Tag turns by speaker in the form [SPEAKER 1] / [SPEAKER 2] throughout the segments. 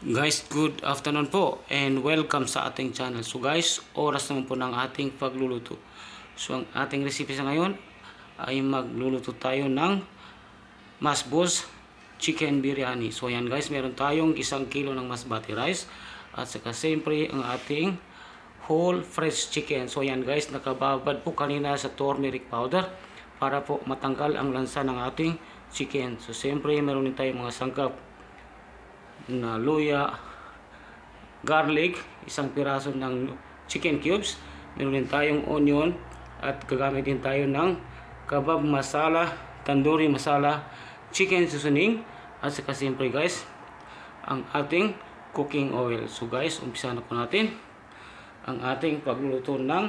[SPEAKER 1] Guys, good afternoon po and welcome sa ating channel. So guys, oras naman po ng ating pagluluto. So ang ating recipe sa ngayon ay magluluto tayo ng masbos chicken biryani. So yan guys, meron tayong 1 kilo ng basmati rice at saka siyempre ang ating whole fresh chicken. So yan guys, nakababad po kanina sa turmeric powder para po matanggal ang lansa ng ating chicken. So siyempre meron din tayong mga sangkap na luya, garlic, 1 piraso ng chicken cubes, meron din tayong onion at gagamit din tayo ng kebab masala, tandoori masala, chicken seasoning at saka siyempre guys ang ating cooking oil. So guys, umpisa na po natin ang ating pagluluto ng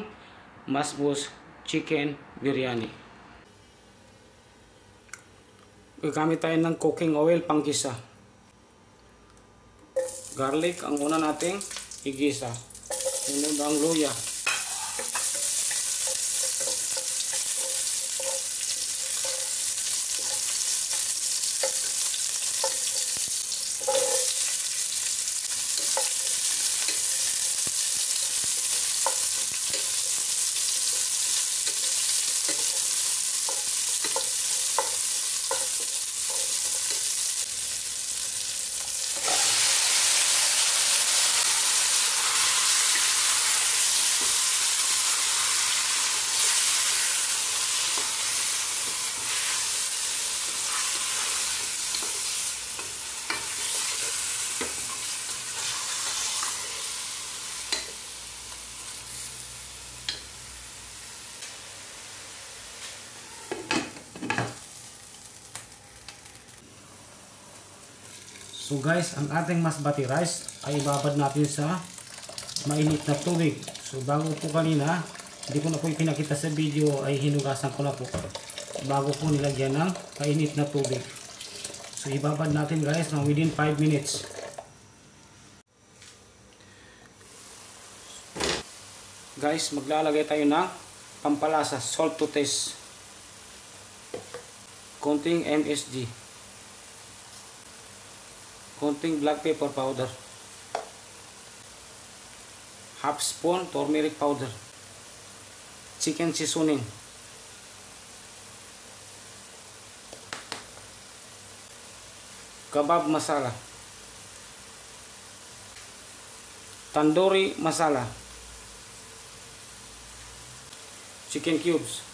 [SPEAKER 1] masbos chicken biryani. Gagamit tayo ng cooking oil panggisa. Garlic ang una nating igisa. Sunod ang luya. So guys, ang ating basmati rice ay ibabad natin sa mainit na tubig. So bago po kanina, hindi ko na po ipinakita sa video, ay hinugasan ko na po bago po nilagyan ng mainit na tubig. So ibabad natin guys ng within 5 minutes. Guys, maglalagay tayo ng pampalasa, salt to taste, konting MSG, konting black pepper powder, half spoon turmeric powder, chicken seasoning, kebab masala, tandoori masala, chicken cubes,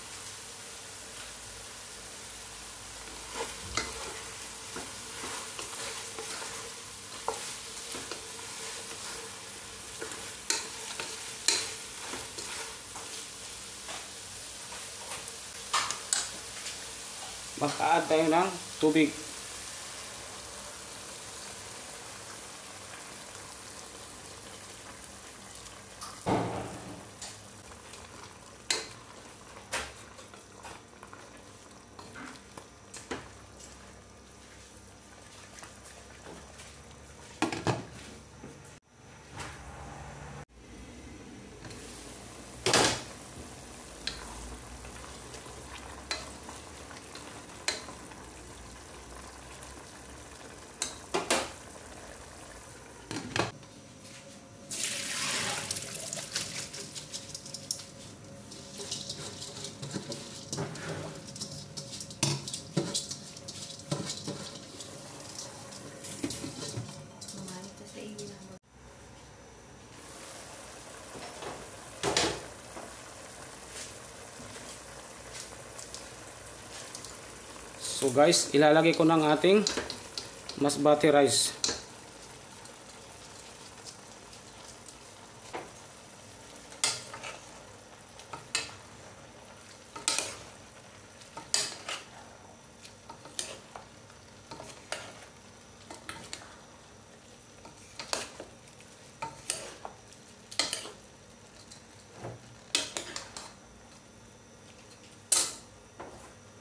[SPEAKER 1] mag-add tayo ng tubig. So guys, ilalagay ko ng ating basmati rice.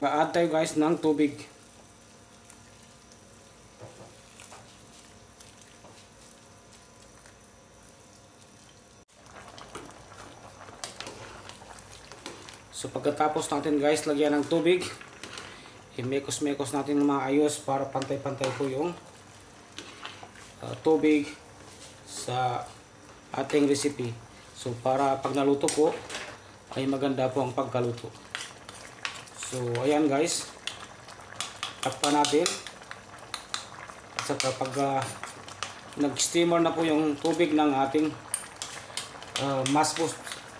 [SPEAKER 1] Mag-add tayo guys ng tubig. So pagkatapos natin guys lagyan ng tubig, i-mekos-mekos natin ng maayos para pantay-pantay po yung tubig sa ating recipe. So para pag naluto po ay maganda po ang pagkaluto. So ayan guys, takpan natin. At saka pag nag-steamer na po yung tubig ng ating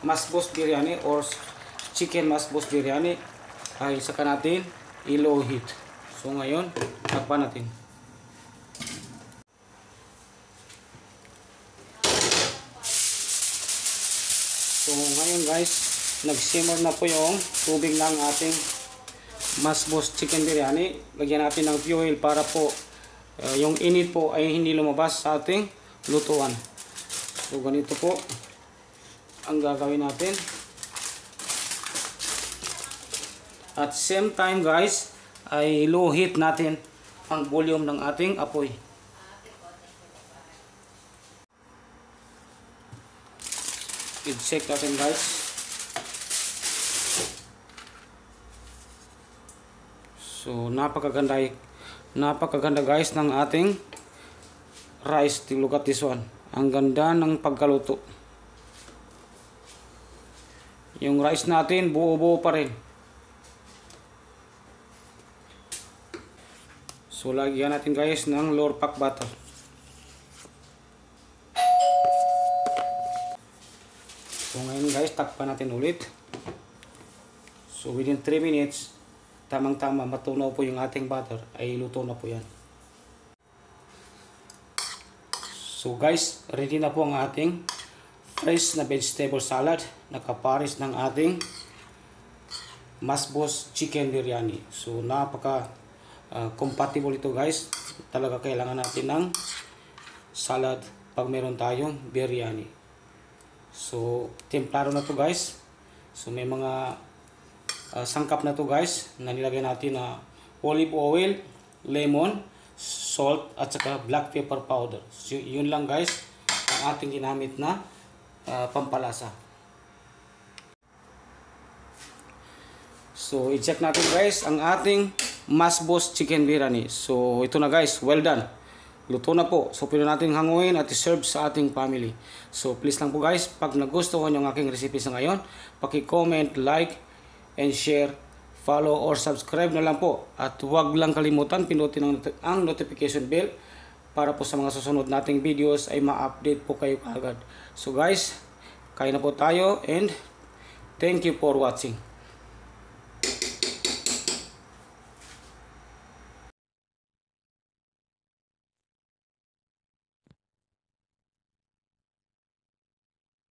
[SPEAKER 1] masbos biryani or chicken masbos biryani, ay saka natin i-low heat. So ngayon, takpan natin. So ngayon guys, nag-simmer na po yung tubig ng ating masbos chicken biryani. Lagyan natin ng fuel para po yung init po ay hindi lumabas sa ating lutuan. So ganito po ang gagawin natin. At same time guys, ay low heat natin ang volume ng ating apoy. I-check natin guys. So napakaganda guys ng ating rice. Look at this one. Ang ganda ng pagkaluto. Yung rice natin buo-buo pa rin. So lagyan natin guys ng lower pack butter. So ngayon guys, takpan natin ulit. So within 3 minutes, tamang-tama matunaw po yung ating butter, ay luto na po yan. So guys, ready na po ang ating fresh na vegetable salad. Nakapares ng ating masbos chicken biryani. So napaka compatible ito guys. Talaga kailangan natin ng salad pag meron tayong biryani. So templado na to guys. So may mga sangkap na to guys na nilagay natin na olive oil, lemon, salt at saka black pepper powder. So yun lang guys ang ating ginamit na pampalasa. So i-check natin guys ang ating masbos chicken biryani. So ito na guys, well done. Luto na po. So pwede natin hanguin at i-serve sa ating family. So please lang po guys, pag nagustuhan yung aking recipe sa ngayon, paki-comment, like, and share, follow, or subscribe na lang po. At huwag lang kalimutan, pinutin ang notification bell para po sa mga susunod nating videos ay ma-update po kayo kaagad. So guys, kain na po tayo and thank you for watching.